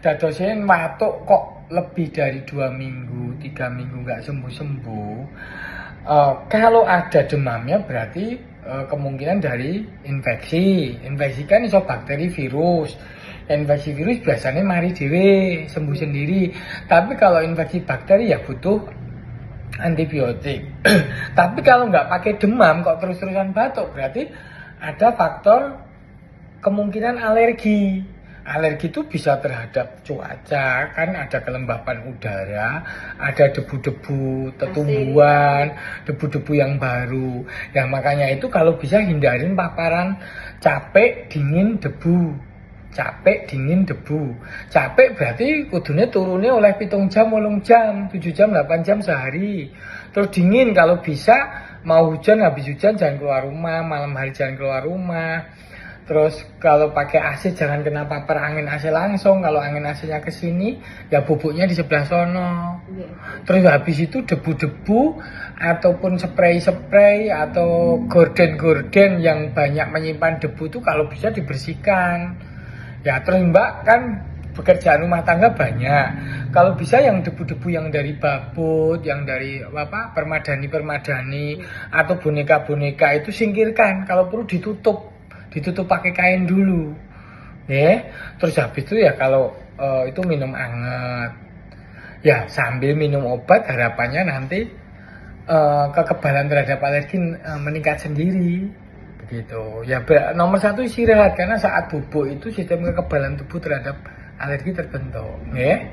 dadosen watuk kok lebih dari 2 minggu, 3 minggu nggak sembuh-sembuh. Kalau ada demamnya berarti kemungkinan dari infeksi. Infeksi kan iso bakteri, virus. Infeksi virus biasanya mari dewe sembuh sendiri. Tapi kalau infeksi bakteri ya butuh antibiotik. Tapi kalau nggak pakai demam kok terus-terusan batuk berarti ada faktor kemungkinan alergi. Alergi itu bisa terhadap cuaca, kan ada kelembapan udara, ada debu-debu tetumbuhan, debu-debu yang baru. Ya makanya itu kalau bisa hindarin paparan capek, dingin, debu. Capek, dingin, debu. Capek berarti kudunya turunnya oleh 7 jam, 8 jam, 7 jam, 8 jam sehari. Terus dingin kalau bisa mau hujan, habis hujan jangan keluar rumah, malam hari jangan keluar rumah. Terus kalau pakai AC jangan kena paper angin AC langsung. Kalau angin AC-nya ke sini, ya bubuknya di sebelah sono. Terus habis itu debu-debu ataupun spray-spray atau gorden-gorden yang banyak menyimpan debu itu kalau bisa dibersihkan. Ya terus Mbak kan pekerjaan rumah tangga banyak. Kalau bisa yang debu-debu yang dari babut, yang dari permadani-permadani atau boneka-boneka itu singkirkan. Kalau perlu ditutup pakai kain dulu, ya. Terus habis itu ya kalau itu minum anget, ya sambil minum obat harapannya nanti kekebalan terhadap alergi meningkat sendiri, begitu. Ya nomor 1 istirahat karena saat bubuk itu sistem kekebalan tubuh terhadap alergi terbentuk, ya.